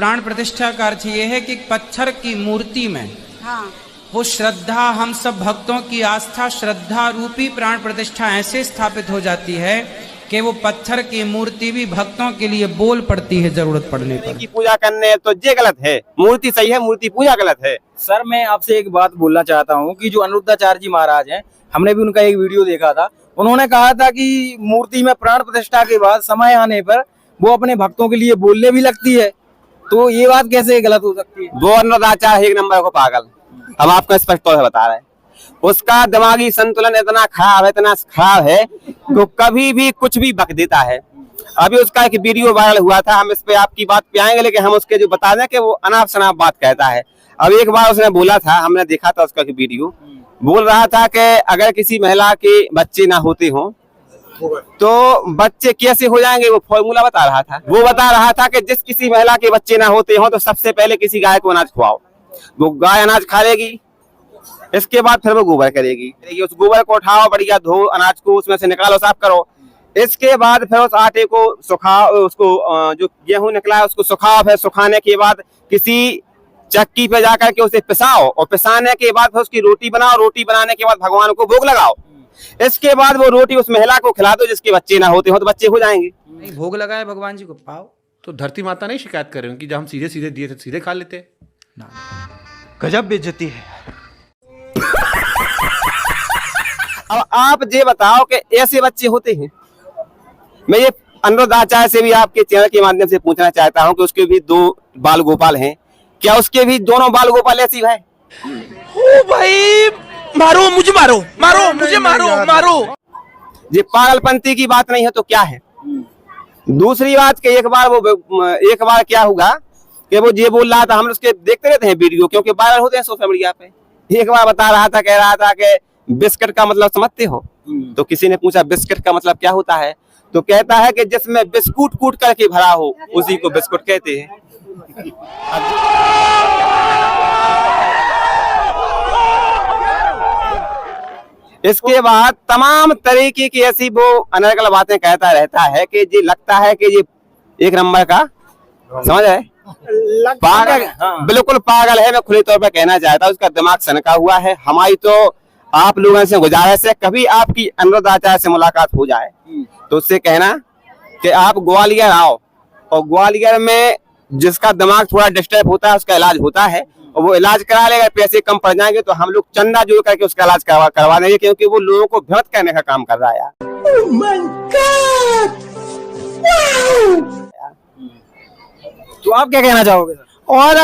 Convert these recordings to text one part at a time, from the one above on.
प्राण प्रतिष्ठा का अर्थ ये है कि पत्थर की मूर्ति में वो श्रद्धा, हम सब भक्तों की आस्था श्रद्धा रूपी प्राण प्रतिष्ठा ऐसे स्थापित हो जाती है कि वो पत्थर की मूर्ति भी भक्तों के लिए बोल पड़ती है जरूरत पड़ने पर। की पूजा करने तो ये गलत है, मूर्ति सही है, मूर्ति पूजा गलत है। सर मैं आपसे एक बात बोलना चाहता हूँ कि जो अनिरुद्धाचार्य जी महाराज हैं, हमने भी उनका एक वीडियो देखा था, उन्होंने कहा था कि मूर्ति में प्राण प्रतिष्ठा के बाद समय आने पर वो अपने भक्तों के लिए बोलने भी लगती है, तो ये बात कैसे गलत हो सकती है? वो अनिरुद्धाचार्य एक नंबर को पागल, हम आपको स्पष्ट तौर से बता रहे हैं। उसका दिमागी संतुलन इतना खराब है तो कभी भी कुछ भी बक देता है। अभी उसका एक वीडियो वायरल हुआ था, हम इस पे आपकी बात पे आएंगे, लेकिन हम उसके जो बता दें कि वो अनाप शनाप बात कहता है। अब एक बार उसने बोला था, हमने देखा था उसका वीडियो, बोल रहा था कि अगर किसी महिला के बच्चे ना होते हों तो बच्चे कैसे हो जाएंगे, वो फॉर्मूला बता रहा था। वो बता रहा था कि जिस किसी महिला के बच्चे ना होते हों तो सबसे पहले किसी गाय को अनाज खुआओ, वो गाय अनाज खा लेगी, इसके बाद फिर वो गोबर करेगी, उस गोबर को उठाओ, बढ़िया धो अनाज को, उसमें से निकालो, साफ करो, इसके बाद फिर उस आटे को सुखाओ, उसको जो गेहूं निकला है उसको सुखाओ, फिर सुखाने के बाद किसी चक्की पे जाकर के उसे पिसाओ, और पिसाने के बाद फिर उसकी रोटी बनाओ, रोटी बनाने के बाद भगवान को भोग लगाओ, इसके बाद वो रोटी उस महिला को खिला दो जिसके बच्चे ना होते हो तो बच्चे हो जाएंगे। नहीं भोग लगाए भगवान जी को पाओ तो धरती माता नहीं शिकायत कर रही हूँ कि जब हम सीधे सीधे दिए थे सीधे खा लेते ना। गजब बेइज्जती है। अब आप ये बताओ कि ऐसे बच्चे होते हैं? मैं ये अनिरुद्धाचार्य से भी आपके चैनल के माध्यम से पूछना चाहता हूं कि उसके भी 2 बाल गोपाल हैं, क्या उसके भी दोनों बाल गोपाल ऐसी है? ओ भाई मारो मुझे, मारो मुझे, मारो। ये पागलपंती की बात नहीं है तो क्या है? दूसरी बात कि एक बार क्या हुआ कि वो ये बोल रहा था, हम उसके देखते रहते हैं वीडियो क्योंकि वायरल होते हैं सोशल मीडिया पे। एक बार बता रहा था, कह रहा था कि बिस्किट का मतलब समझते हो? तो किसी ने पूछा बिस्किट का मतलब क्या होता है, तो कहता है कि जिसमें बिस्कुट कूट करके भरा हो उसी को बिस्कुट कहते हैं। इसके बाद तमाम तरीके की ऐसी वो अनर्गल बातें कहता रहता है कि ये लगता है कि ये एक नंबर का, समझ है, पागल, बिल्कुल पागल है। मैं खुले तौर पर कहना चाहता हूँ उसका दिमाग सनका हुआ है। हमारी तो आप लोगों से गुजारिश है, कभी आपकी अनिरुद्धाचार्य से मुलाकात हो जाए तो उससे कहना कि आप ग्वालियर आओ, और ग्वालियर में जिसका दिमाग थोड़ा डिस्टर्ब होता है उसका इलाज होता है, और वो इलाज करा लेगा, पैसे कम पड़ जाएंगे तो हम लोग चंदा जोड़ करके उसका इलाज करवा देंगे, क्योंकि वो लोगों को भ्रमित करने का काम कर रहा है यार। Oh my God! Wow! तो आप क्या कहना चाहोगे? और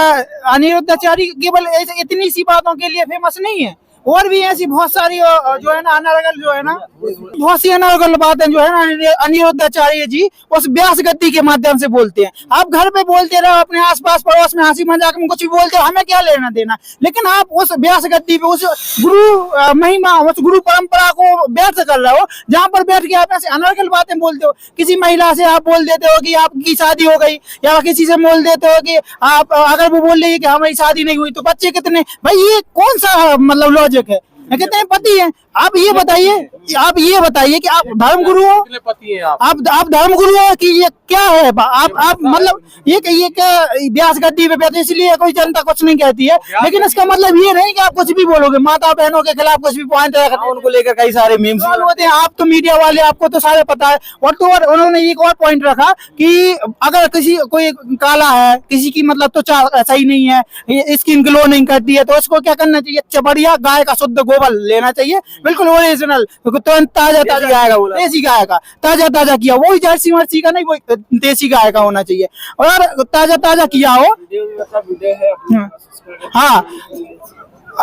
अनिरुद्धाचार्य केवल इतनी सी बातों के लिए फेमस नहीं है, और भी ऐसी बहुत सारी जो है ना अनर्गल, जो है ना बहुत सी अनर्गल बातें जो है ना अनिरुद्धाचार्य जी उस व्यास गद्दी के माध्यम से बोलते हैं। आप घर पे बोलते रहो, अपने आसपास पड़ोस में हंसी मजाक में कुछ भी बोलते हो, हमें क्या लेना देना, लेकिन आप उस व्यास गद्दी पे उस गुरु महिमा, उस गुरु परंपरा को व्यर्थ कर रहे हो, जहाँ पर बैठ के आप ऐसे अनर्गल बातें बोलते हो। किसी महिला से आप बोल देते हो कि आपकी शादी हो गई, या किसी से बोल देते हो कि आप, अगर वो बोल रही है कि हमारी शादी नहीं हुई तो बच्चे कितने, भाई ये कौन सा मतलब लॉजिक है? कितने पति हैं? आप ये बताइए कि आप धर्मगुरु हो, आप धर्मगुरु हो कि ये क्या है? आप मतलब ये व्यास गद्दी पे बैठे इसलिए कोई जनता कुछ नहीं कहती है, लेकिन इसका मतलब ये नहीं कि आप कुछ भी बोलोगे, माता बहनों के खिलाफ कुछ भी पॉइंट रखते, उनको लेकर कई सारे मीम्स होते हैं। आप तो मीडिया वाले, आपको तो सारे पता है। और तो और उन्होंने एक और पॉइंट रखा कि अगर कोई काला है, किसी की मतलब त्वचा सही नहीं है, स्किन ग्लो नहीं करती है, तो उसको क्या करना चाहिए? बढ़िया गाय का शुद्ध गोबर लेना चाहिए, बिल्कुल ओरिजिनल, तुरंत ताजा गाय का, देसी गाय का ताजा किया, वही जर्सी मर्सी का नहीं, वो देसी गाय का होना चाहिए, और ताजा किया हो। हाँ,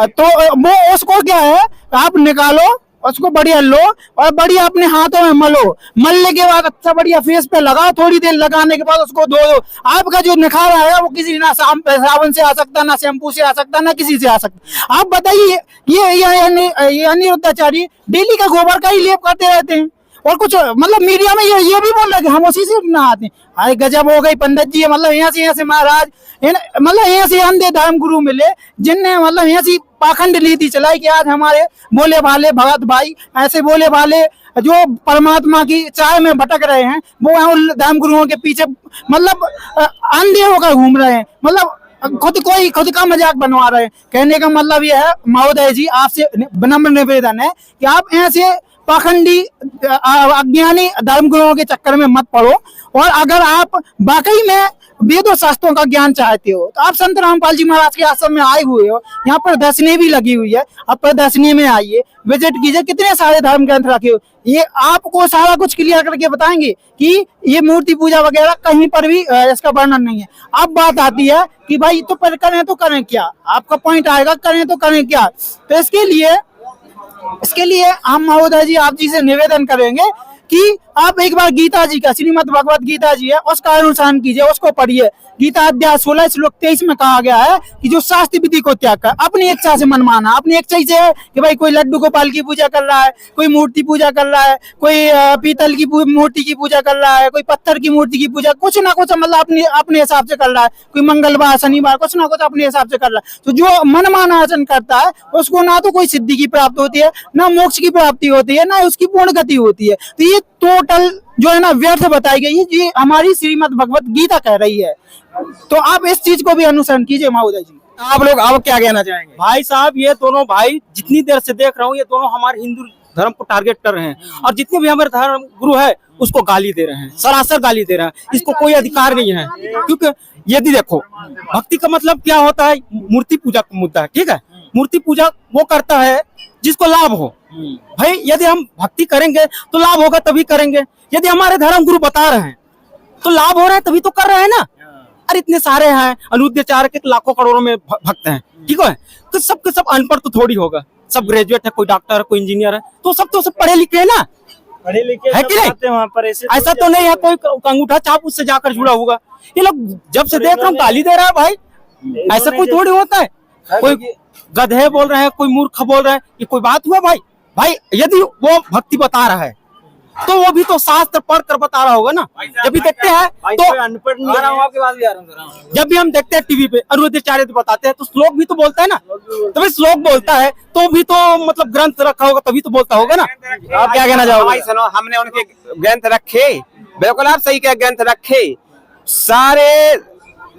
तो वो उसको क्या है, आप निकालो, उसको बढ़िया लो और बढ़िया अपने हाथों में मलो, मलने के बाद अच्छा बढ़िया फेस पे लगाओ, थोड़ी देर लगाने के बाद उसको धो दो। आपका जो निखार आएगा वो किसी ना साबुन से आ सकता, ना शैम्पू से आ सकता, ना किसी से आ सकता। आप बताइए, ये अनिरुद्धाचार्य डेली का गोबर का ही लेप करते रहते हैं, और कुछ मतलब मीडिया में ये भी बोल रहा है कि हम उसी से नहाते हैं। अरे गजब हो गई पंडित जी, मतलब यहाँ से महाराज, मतलब यहाँ से अंधे धर्म गुरु मिले जिनने मतलब यहाँ से पाखंड नीति चलाई कि आज हमारे बोले भाले भगत भाई, ऐसे बोले भाले जो परमात्मा की चाय में भटक रहे हैं, वो धर्म गुरुओं के पीछे मतलब अंधे होकर घूम रहे हैं, मतलब खुद का मजाक बनवा रहे हैं। कहने का मतलब ये है महोदय जी, आपसे विनम्र निवेदन है कि आप ऐसे पाखंडी अज्ञानी धर्मगुरुओं के चक्कर में मत पड़ो, और अगर आप वाकई में वेदों शास्त्रों का ज्ञान चाहते हो तो आप संत रामपाल जी महाराज के आश्रम में आए हुए हो, यहाँ प्रदर्शनी भी लगी हुई है, आप प्रदर्शनी में आइए, विजिट कीजिए, कितने सारे धर्म ग्रंथ रखे हो, ये आपको सारा कुछ क्लियर करके बताएंगे कि ये मूर्ति पूजा वगैरह कहीं पर भी इसका वर्णन नहीं है। अब बात आती है कि भाई तो पर करें तो करें क्या, आपका पॉइंट आएगा करें तो करें क्या। तो इसके लिए हम महोदय जी आप जी से निवेदन करेंगे कि आप एक बार गीता जी का, श्रीमद् भगवत गीता जी है, उसका अनुसरण कीजिए, उसको पढ़िए। गीता अध्याय 16 श्लोक 23 में कहा गया है कि जो शास्त्र विधि को त्याग कर अपनी इच्छा से मन माना, अपनी इच्छा से है कि भाई कोई लड्डू गोपाल की पूजा कर रहा है, कोई मूर्ति पूजा कर रहा है, कोई पीतल की मूर्ति की पूजा कर रहा है, कोई पत्थर की मूर्ति की पूजा, कुछ ना कुछ मतलब अपने हिसाब से कर रहा है, कोई मंगलवार शनिवार कुछ ना कुछ अपने हिसाब से कर रहा है। तो जो मन माना आचरण करता है उसको ना तो कोई सिद्धि की प्राप्ति होती है, ना मोक्ष की प्राप्ति होती है, ना उसकी पूर्ण गति होती है। तो ये टोटल जो है ना व्यर्थ बताई गई है, ये हमारी श्रीमद् भगवत गीता कह रही है। तो आप इस चीज को भी अनुसरण कीजिए महोदय जी। आप लोग अब क्या कहना चाहेंगे? भाई साहब, ये दोनों भाई जितनी देर से देख रहा हूँ, ये दोनों हमारे हिंदू धर्म को टारगेट कर रहे हैं, और जितने भी हमारे धर्म गुरु है उसको गाली दे रहे हैं, सरासर गाली दे रहे हैं। इसको कोई अधिकार नहीं है, क्योंकि यदि देखो भक्ति का मतलब क्या होता है, मूर्ति पूजा का मुद्दा है, ठीक है। मूर्ति पूजा वो करता है जिसको लाभ हो। भाई यदि हम भक्ति करेंगे तो लाभ होगा तभी करेंगे, यदि हमारे धर्म गुरु बता रहे हैं तो लाभ हो रहा है तभी तो कर रहे हैं ना। अरे इतने सारे हैं, अनुद्याचार्य के लाखों करोड़ों में भक्त हैं, ठीक है। तो सब अनपढ़ तो थोड़ी होगा, सब ग्रेजुएट है, कोई डॉक्टर है, कोई इंजीनियर है, तो सब पढ़े लिखे है ना, पढ़े लिखे है कि नहीं? वहाँ पर ऐसा तो नहीं है कोई अंगूठा छाप उससे जाकर जुड़ा होगा। ये लोग जब से देख रहा हूँ गाली दे रहा है भाई, ऐसा कोई थोड़ी होता है। कोई गधे बोल रहे हैं, कोई मूर्ख बोल रहे हैं, ये कोई बात हुआ भाई? भाई यदि वो भक्ति बता रहा है तो वो भी तो शास्त्र पढ़ कर बता रहा होगा ना। जब भी देखते हैं तो अनपढ़ नहीं आ आपके पास भी आ रहा हूँ। जब भी हम देखते हैं टीवी पे अनुद्याचार्य बताते हैं तो श्लोक भी तो बोलता है ना, तो भाई श्लोक बोलता है तो भी तो मतलब ग्रंथ रखा होगा तभी तो बोलता होगा ना। आप क्या कहना चाहोगे? भाई सुनो, हमने उनके ग्रंथ रखे, बिल्कुल आप सही कहे, ग्रंथ रखे। सारे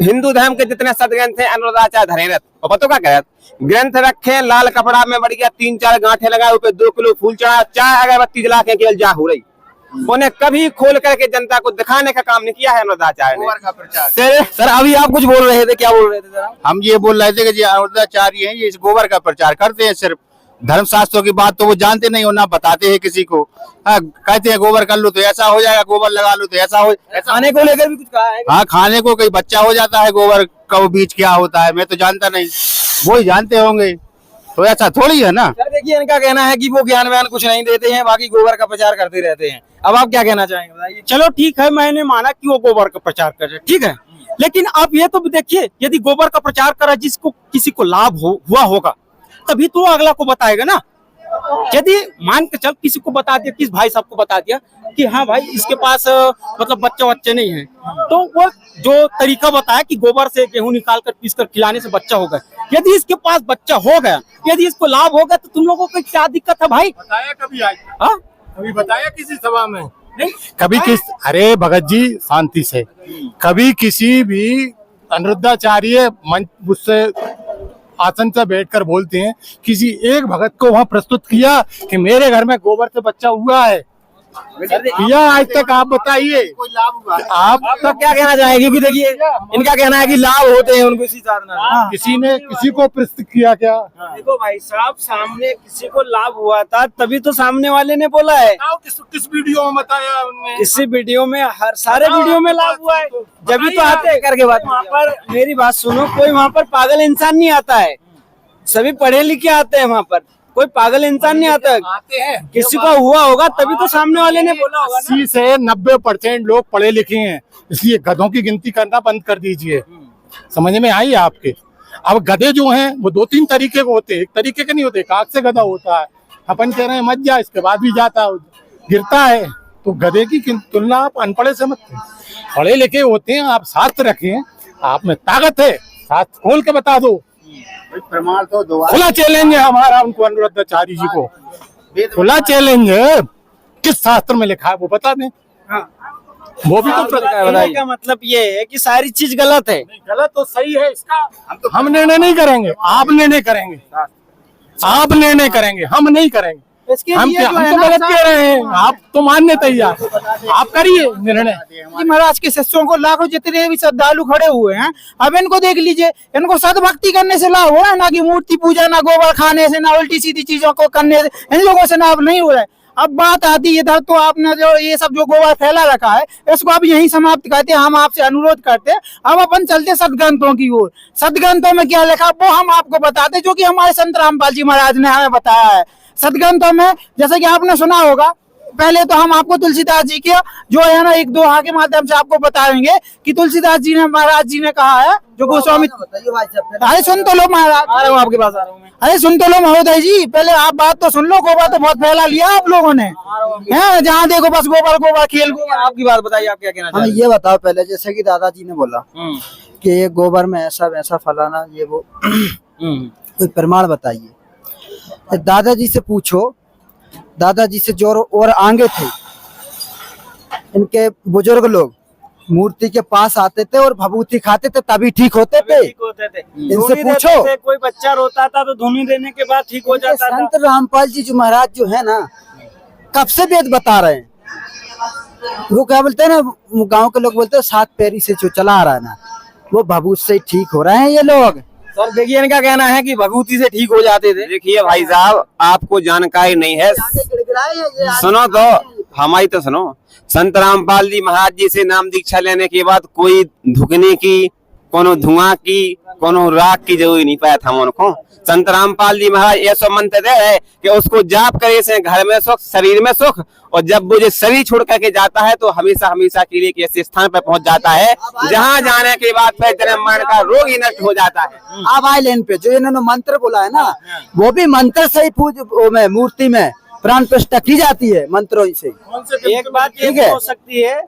हिंदू धर्म के जितने सदग्रंथ हैं अनुराधाचार्य धरेरत और पतो का कहत ग्रंथ रखे, लाल कपड़ा में बढ़िया 3-4 गांठे लगाए, ऊपर 2 किलो फूल चढ़ा, चाय अगरबत्ती जला के केवल जा हो रही। उन्हें कभी खोल करके जनता को दिखाने का काम नहीं किया है अनुराधाचार्य ने। सर अभी आप कुछ बोल रहे थे, क्या बोल रहे थे जरा? हम ये बोल रहे थे कि जो अनुराधाचार्य हैं ये इस गोबर का प्रचार करते हैं, सिर्फ धर्मशास्त्रों की बात तो वो जानते नहीं हो, ना बताते हैं किसी को। कहते हैं गोबर कर लो तो ऐसा हो जाएगा, गोबर लगा लो तो ऐसा हो। खाने को लेकर भी कुछ कहा है? हाँ, खाने को कई बच्चा हो जाता है, गोबर का वो बीज क्या होता है मैं तो जानता नहीं, वो ही जानते होंगे, तो ऐसा थोड़ी है ना। सर देखिए, इनका कहना है कि वो ज्ञान व्यान कुछ नहीं देते हैं, बाकी गोबर का प्रचार करते रहते हैं। अब आप क्या कहना चाहेंगे बताइए? चलो ठीक है, मैंने माना कि वो गोबर का प्रचार कर रहे, ठीक है, लेकिन आप ये तो देखिए, यदि गोबर का प्रचार करा जिसको किसी को लाभ हुआ होगा तभी तो अगला को बताएगा ना। यदि मान के चल किसी को बता दिया, किस भाई साहब को बता दिया कि हाँ भाई इसके पास मतलब बच्चे नहीं है, तो वो जो तरीका बताया कि गोबर से गेहूं निकाल कर पीस कर खिलाने से बच्चा होगा, यदि इसके पास बच्चा हो गया, यदि इसको लाभ हो गया, तो तुम लोगों को क्या दिक्कत है भाई? बताया कभी आज? हाँ कभी बताया किसी सभा में? नहीं कभी किस, अरे भगत जी शांति से, कभी किसी भी अनुरुद्धाचार्य मंच मुझसे आसन से बैठकर बोलते हैं किसी एक भगत को वहां प्रस्तुत किया कि मेरे घर में गोबर से बच्चा हुआ है? किया आज तक? आप बताइए कोई लाभ हुआ? आप तो क्या कहना चाहेंगे कि देखिए इनका कहना है कि लाभ होते हैं उनको इसी साधना। किसी ने किसी को प्रस्तुत किया क्या? देखो भाई साहब, सामने किसी को लाभ हुआ था तभी तो सामने वाले ने बोला है। किस वीडियो में बताया उनने? किसी वीडियो में, हर सारे वीडियो में लाभ हुआ है, जब तो आते करके बात। वहाँ पर मेरी बात सुनो, कोई वहाँ पर पागल इंसान नहीं आता है, सभी पढ़े लिखे आते हैं वहाँ पर, कोई पागल इंसान नहीं आता। आते हैं, किसी को हुआ होगा तभी तो सामने वाले ने बोला होगा ना। 80 से 90% लोग पढ़े लिखे हैं, इसलिए गधों की गिनती करना बंद कर दीजिए। समझ में आई आपके? अब गधे जो हैं वो 2-3 तरीके के होते हैं, एक तरीके के नहीं होते, एक आंख से गधा होता है। अपन कह रहे हैं मत जा, इसके बाद भी जाता है, गिरता है तो गधे की तुलना आप अनपढ़े से मत करें। पढ़े लिखे होते हैं, आप शास्त्र रखें, आप में ताकत है, शास्त्र खोल के बता दो। प्रमाण तो दो। खुला चैलेंज है हमारा उनको, अनिरुद्धाचार्य जी को खुला चैलेंज है, किस शास्त्र में लिखा है वो बता दें। वो भी तो कहने का मतलब ये है कि सारी चीज गलत है। गलत तो सही है इसका हम निर्णय नहीं करेंगे, आप निर्णय करेंगे, आप निर्णय करेंगे, हम नहीं करेंगे। इसके हम लिए जो है तो ना गलत कह रहे हैं, आप तो मानने तैयार, आप करिए निर्णय। जी महाराज के शिष्यों को लाखों जितने भी श्रद्धालु खड़े हुए हैं, अब इनको देख लीजिए, इनको सदभक्ति करने से लाभ हो रहा है, ना कि मूर्ति पूजा, ना गोबर खाने से, ना उल्टी सीधी चीजों को करने से इन लोगों से लाभ नहीं हो रहा है। अब बात आती है इधर, तो आपने जो ये सब जो गोबर फैला रखा है इसको अब यहीं समाप्त करते हैं। हम आपसे अनुरोध करते हैं, अब अपन चलते सदग्रंथों की ओर। सदग्रंथों में क्या लिखा वो हम आपको बताते, जो कि हमारे संत रामपाल जी महाराज ने हमें बताया है। सदग्रंथों में जैसे कि आपने सुना होगा, पहले तो हम आपको तुलसीदास जी के जो है ना एक दोहा के माध्यम से आपको बताएंगे कि तुलसीदास जी ने, महाराज जी ने कहा है, जो गोस्वामी, अरे सुन तो लो महाराज, आ रहा हूँ आपके पास, आ रहा हूँ मैं। अरे सुन तो लो महोदय जी, पहले आप बात तो सुन लो। गोबर तो बहुत फैला लिया आप लोगों ने, हैं जहाँ देखो बस गोबर गोबर खेल गोबर। आपकी बात बताइए, आप क्या कहना चाहते हमें ये बताओ पहले, जैसे कि दादाजी ने बोला कि ये गोबर में ऐसा वैसा फलाना ये वो, कोई प्रमाण बताइए। दादाजी से पूछो, दादाजी से जो और आगे थे इनके बुजुर्ग लोग मूर्ति के पास आते थे और भभूति खाते थे, तभी ठीक होते थे। इनसे पूछो। कोई बच्चा रोता था तो धुनी देने के बाद ठीक हो जाता था। संत रामपाल जी जो महाराज जो है ना, कब से वेद बता रहे हैं। वो क्या बोलते हैं ना, गांव के लोग बोलते हैं 7 पैरी से जो चला आ रहा है ना, वो भभूत से ठीक हो रहे हैं ये लोग। सर देखिए, इनका कहना है कि भभूति से ठीक हो जाते थे। देखिए भाई साहब, आपको जानकारी नहीं है, सुनो तो हमारी तो सुनो। संत रामपाल जी महाराज जी से नाम दीक्षा लेने के बाद कोई धुकने की, कोनो धुआं की, कोनो राख की जरूरी नहीं पाया था उनको। संत रामपाल जी महाराज ऐसा मंत्र दे है कि उसको जाप करे से घर में सुख, शरीर में सुख, और जब वो जो शरीर छोड़ करके जाता है तो हमेशा हमेशा के लिए ऐसे स्थान पर पहुंच जाता है जहां जाने के बाद फिर जन्म मरण का रोग ही नष्ट हो जाता है। अब आए लेन पे जो इन्होंने मंत्र बोला है ना, वो भी मंत्र से ही पूज मूर्ति में प्राण प्रतिष्ठा की जाती है, मंत्रों से। एक बात ये भी हो सकती है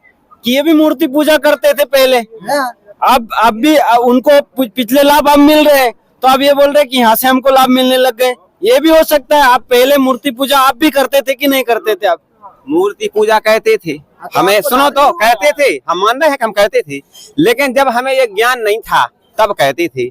कि ये भी मूर्ति पूजा करते थे पहले, अब भी उनको पिछले लाभ अब मिल रहे हैं, तो अब ये बोल रहे कि यहाँ से हमको लाभ मिलने लग गए। ये भी हो सकता है। आप पहले मूर्ति पूजा आप भी करते थे कि नहीं करते थे? आप मूर्ति पूजा कहते थे, हमें सुनो तो कहते थे, हम मान रहे हैं कि हम कहते थे, लेकिन जब हमें ये ज्ञान नहीं था तब कहते थे।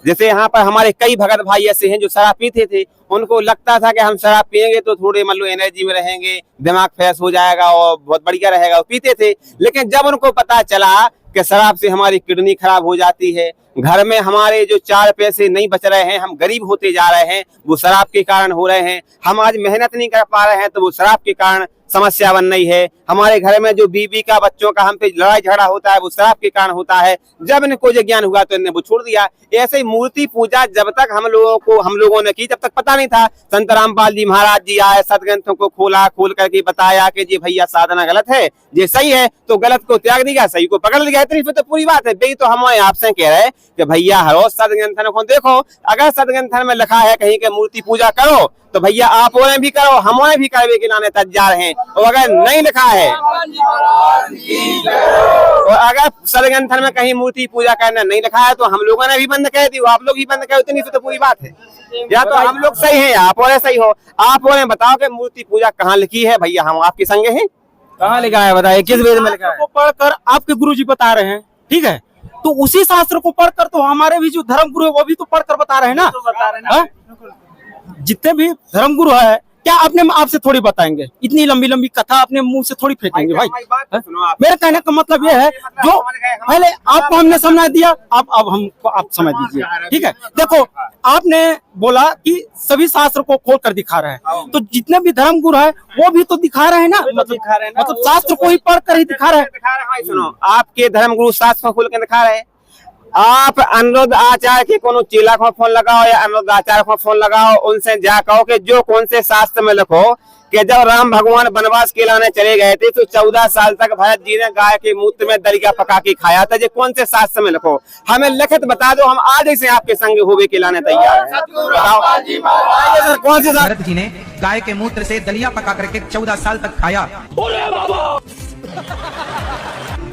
जैसे यहाँ पर हमारे कई भगत भाई ऐसे हैं जो शराब पीते थे, उनको लगता था कि हम शराब पियेंगे तो थोड़े मतलब एनर्जी में रहेंगे, दिमाग फ्रेश हो जाएगा और बहुत बढ़िया रहेगा, वो पीते थे। लेकिन जब उनको पता चला कि शराब से हमारी किडनी खराब हो जाती है, घर में हमारे जो 4 पैसे नहीं बच रहे हैं, हम गरीब होते जा रहे हैं, वो शराब के कारण हो रहे हैं, हम आज मेहनत नहीं कर पा रहे हैं तो वो शराब के कारण समस्या बन रही है, हमारे घर में जो बीवी का बच्चों का हम पे लड़ाई झगड़ा होता है वो शराब के कारण होता है। जब इनको जो ज्ञान हुआ तो इन्हें वो छोड़ दिया। ऐसे ही मूर्ति पूजा जब तक हम लोगों ने की, जब तक पता नहीं था। संत रामपाल जी महाराज जी आए, सदग्रंथों को खोल करके बताया कि जी भैया साधना गलत है, ये सही है, तो गलत को त्याग दिया, सही को पकड़ लिया, इतनी फिर तो पूरी बात है। भाई तो हम आपसे कह रहे हैं कि भैया हर रोज सदग्रंथन को देखो, अगर सदग्रंथन में लिखा है कहीं के मूर्ति पूजा करो तो भैया आप उन्हें भी करो, हम उन्हें भी करवे के लाने तैयार हैं। और अगर नहीं लिखा है, और अगर सदग्रंथन में कहीं मूर्ति पूजा करना नहीं लिखा है तो हम लोगों ने भी बंद कर दी, आप लोग ही बंद कर, इतनी तो पूरी बात है। या तो हम लोग सही हैं, आप और सही हो। आप उन्हें बताओ कि मूर्ति पूजा कहाँ लिखी है, भैया हम आपके संग हैं। कहाँ लिखा है बताइए, किस वेद में लिखा है? पढ़कर आपके गुरुजी बता रहे हैं, ठीक है, तो उसी शास्त्र को पढ़कर तो हमारे भी जो धर्म गुरु है वो भी तो पढ़कर बता रहे हैं ना। जितने भी धर्म गुरु है, क्या अपने आपसे थोड़ी बताएंगे? इतनी लंबी लंबी कथा अपने मुंह से थोड़ी फेंकेंगे भाई। मेरे कहने का मतलब ये है, जो पहले आपको हमने समझा दिया, अब हमको आप समझ दीजिए, ठीक है। देखो, आपने बोला कि सभी शास्त्र को खोल कर दिखा रहे हैं, तो जितने भी धर्म गुरु है वो भी तो दिखा रहे हैं ना, मतलब शास्त्र को ही पढ़ कर ही दिखा रहे हैं। सुनो, आपके धर्म गुरु शास्त्र को खोल कर दिखा रहे हैं। आप अनुरुद्ध आचार्य के कोनो चेला को फोन लगाओ या अनुरुद्ध आचार्य को फोन लगाओ, उनसे जा कहो कि जो कौन से शास्त्र में लिखो कि जब राम भगवान वनवास के लाने चले गए थे तो 14 साल तक भरत जी ने गाय के मूत्र में दलिया पका के खाया था। ये कौन से शास्त्र में लिखो? हमें लिखित बता दो, हम आज से आपके संग होवे के लाने तैयार हैं। बताओ सर, कौन से भरत जी ने गाय के मूत्र से दलिया पका करके 14 साल तक खाया।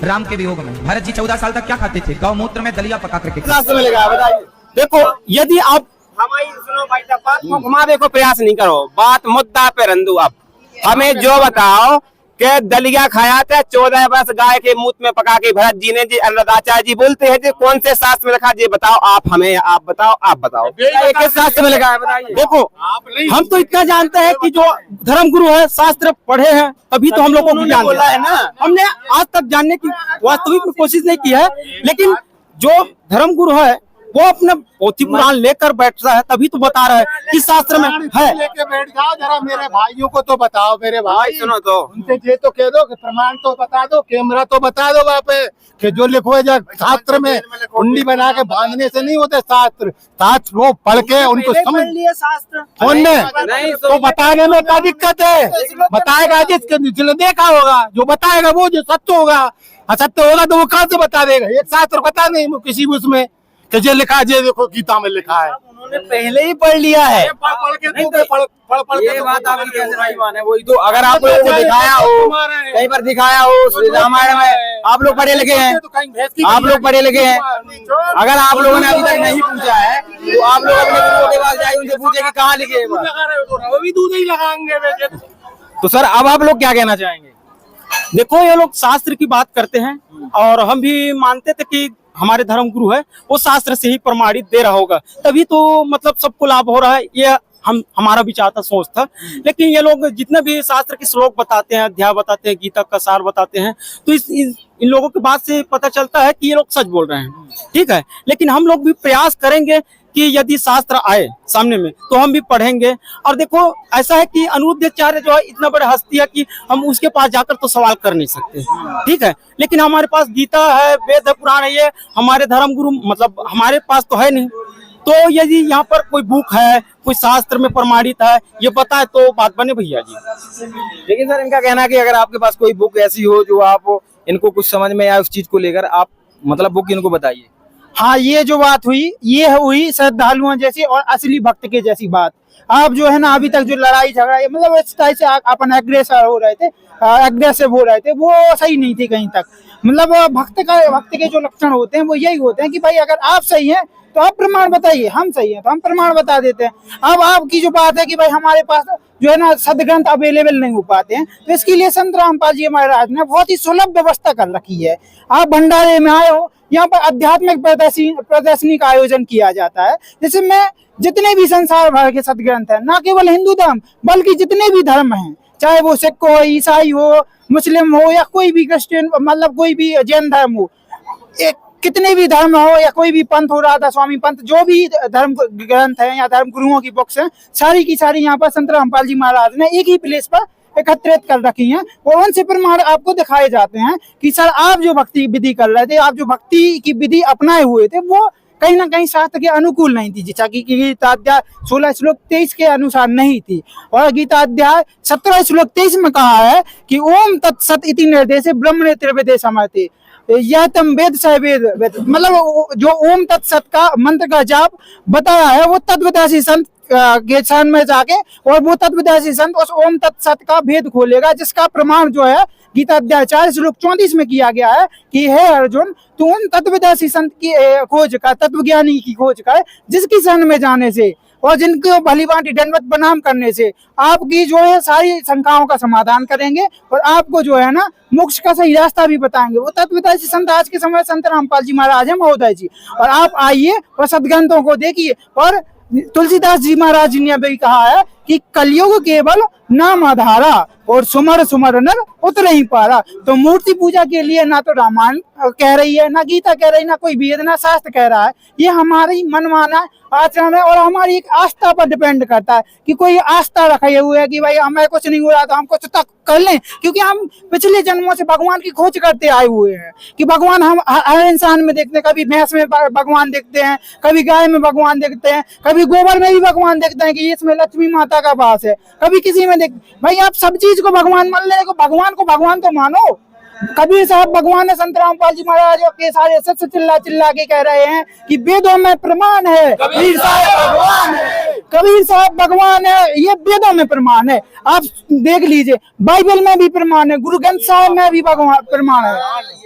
राम के वियोग में भरत जी 14 साल तक क्या खाते थे? गौमूत्र में दलिया पका करके। शास्त्र में लिखा है, बताइए। देखो, यदि आप हमारी सुनो भाई साहब, बात को घुमावे को प्रयास नहीं करो, बात मुद्दा पे रंदू। आप हमें जो बताओ कि दलिया खाया था 14 वर्ष गाय के मूत्र में पका के भरत जी ने, जी अनुरुद्धाचार्य जी बोलते हैं, जी कौन से शास्त्र में लिखा? जी बताओ आप हमें, आप बताओ किस शास्त्र में लिखा है? बताइए। देखो, हम तो इतना जानते हैं कि जो धर्म गुरु है, शास्त्र पढ़े हैं, तभी तो हम लोगों को जानते हैं ना। हमने आज तक जानने की वास्तविक में कोशिश नहीं की है, लेकिन जो धर्म गुरु है वो अपना पोथी पुराण लेकर बैठता है, तभी तो बता रहा है कि शास्त्र में है। लेके बैठ जाओ जरा, मेरे भाइयों को तो बताओ, मेरे भाई सुनो तो उनसे ये तो कह दो कि प्रमाण तो बता दो, कैमरा तो बता दो वहाँ पे कि जो लिखो है शास्त्र में कुंडी बना के बांधने से नहीं होते शास्त्र। शास्त्र वो पढ़ के उनको समझ शास्त्र कौन ने तो बताने में क्या दिक्कत है? बताएगा जिसने देखा होगा, जो बताएगा वो जो सत्य होगा। असत्य होगा तो वो कहाँ से बता देगा? एक शास्त्र पता नहीं किसी उसमें कि जो लिखा है, जो देखो गीता में लिखा है, उन्होंने पहले ही पढ़ लिया है। ये बात आपकी कैसे नहीं माने? वही तो, अगर आप लोगों को दिखाया हो, कहीं पर दिखाया हो श्री रामायण में, आप लोग पढ़े लिखे हैं, आप लोग पढ़े लिखे हैं। अगर आप लोगों ने अभी तक नहीं पूछा है तो आप लोग अपने गुरुओं के पास जाइए, उनसे पूछे कि कहाँ लिखे हैं। वो भी दूध ही लगाएंगे। तो सर, अब आप लोग क्या कहना चाहेंगे? देखो, ये लोग शास्त्र की बात करते हैं और हम भी मानते थे कि हमारे धर्म गुरु है वो शास्त्र से ही प्रमाणित दे रहा होगा, तभी तो मतलब सबको लाभ हो रहा है। ये हमारा विचार था, सोच था। लेकिन ये लोग जितने भी शास्त्र के श्लोक बताते हैं, अध्याय बताते हैं, गीता का सार बताते हैं, तो इन लोगों की बात से पता चलता है कि ये लोग सच बोल रहे हैं। ठीक है, लेकिन हम लोग भी प्रयास करेंगे कि यदि शास्त्र आए सामने में तो हम भी पढ़ेंगे। और देखो, ऐसा है कि अनुरुद्धाचार्य जो है इतना बड़ा हस्ती है कि हम उसके पास जाकर तो सवाल कर नहीं सकते। ठीक है, लेकिन हमारे पास गीता है, वेद है, पुराण है, ये हमारे धर्म गुरु मतलब हमारे पास तो है नहीं। तो यदि यहाँ पर कोई बुक है, कोई शास्त्र में प्रमाणित है, ये पता है तो बात बने भैया जी। लेकिन सर, इनका कहना है कि अगर आपके पास कोई बुक ऐसी हो जो आप इनको कुछ समझ में आए उस चीज को लेकर, आप मतलब बुक इनको बताइए। हाँ, ये जो बात हुई, ये हुई श्रद्धालुओं जैसी और असली भक्त के जैसी बात। आप जो है ना, अभी तक जो लड़ाई झगड़ा मतलब इस तरह से अपन अग्रेसर हो रहे थे, अग्रेसिव हो रहे थे, वो सही नहीं थी कहीं तक। मतलब भक्त के जो लक्षण होते हैं वो यही होते हैं कि भाई अगर आप सही हैं तो आप प्रमाण बताइए, हम सही हैं तो हम प्रमाण बता देते हैं। अब आपकी जो बात है कि भाई हमारे पास जो है ना सदग्रंथ अवेलेबल नहीं हो पाते हैं, तो इसके लिए संत रामपाल जी महाराज ने बहुत ही सुलभ व्यवस्था कर रखी है। आप भंडारे में आए हो, यहाँ पर आध्यात्मिक प्रदर्शनी का आयोजन किया जाता है, जिसमें जितने भी संसार भर के सदग्रंथ हैं, न केवल हिंदू धर्म बल्कि जितने भी धर्म हैं, चाहे वो सिख हो, ईसाई हो, मुस्लिम हो या कोई भी क्रिश्चियन मतलब कोई भी जैन धर्म हो, कितने भी धर्म हो या कोई भी पंथ हो, राधा स्वामी पंथ, जो भी धर्म ग्रंथ है या धर्म गुरुओं की बुक्स हैं, सारी की सारी यहाँ पर संत रामपाल जी महाराज ने एक ही प्लेस पर एकत्रित कर रखी हैं। और उनसे प्रमाण आपको दिखाए जाते हैं कि सर आप जो भक्ति विधि कर रहे थे, आप जो भक्ति की विधि अपनाए हुए थे, वो कहीं ना कहीं शास्त्र के अनुकूल नहीं थी। जैसा कि गीता अध्याय 16 श्लोक 23 के अनुसार नहीं थी, और गीता अध्याय 17 श्लोक 23 में कहा है कि ओम तत्सत इति निर्देशे ब्रह्मणे त्रिवेदे समर्थे यह तम वेद सह वेद, मतलब जो ओम तत्सत का मंत्र का जाप बताया है वो तत्वदर्शी संत के स्थान में जाके, और वो तत्वदर्शी संत उस ओम तत्सत का भेद खोलेगा, जिसका प्रमाण जो है गीता अध्याय 4 श्लोक 34 में किया गया है कि हे अर्जुन, तू उन तत्वदर्शी संत की खोज कर, तत्वज्ञानी की खोज कर, जिसकी शरण में जाने से और जिनको भली भांति दंडवत प्रणाम करने से आपकी जो है सारी शंकाओं का समाधान करेंगे और आपको जो है ना मोक्ष का सही रास्ता भी बताएंगे। वो तत्वदर्शी संत आज के समय संत रामपाल जी महाराज है महोदय जी। और आप आइए और सदग्रंथों को देखिए। और तुलसीदास जी महाराज जी ने भी कहा है कि कलयुग केवल नाम आधारा और सुमर सुमर नर उतर ही पारा। तो मूर्ति पूजा के लिए ना तो रामायण कह रही है, ना गीता कह रही, ना कोई वेद, ना शास्त्र कह रहा है। ये हमारी मनमाना आचरण है और हमारी एक आस्था पर डिपेंड करता है कि कोई आस्था रखे हुए है कि भाई हमें कुछ नहीं हो रहा तो हम कुछ तक कर लें, क्योंकि हम पिछले जन्मों से भगवान की खोज करते आए हुए हैं कि भगवान हम हर इंसान में देखते हैं। कभी भैंस में भगवान देखते हैं, कभी गाय में भगवान देखते हैं, कभी गोबर में भी भगवान देखते हैं कि इसमें लक्ष्मी माता माता का वास है। कभी किसी में देख भाई, आप सब चीज को भगवान मान ले, भगवान को भगवान तो मानो। कबीर साहब भगवान है, संत रामपाल जी महाराज के सारे सच चिल्ला चिल्ला के कह रहे हैं कि वेदों में प्रमाण है कबीर साहब भगवान है, कबीर साहब भगवान है, ये वेदों में प्रमाण है। आप देख लीजिए, बाइबल में भी प्रमाण है, गुरु ग्रंथ साहिब में भी भगवान प्रमाण है।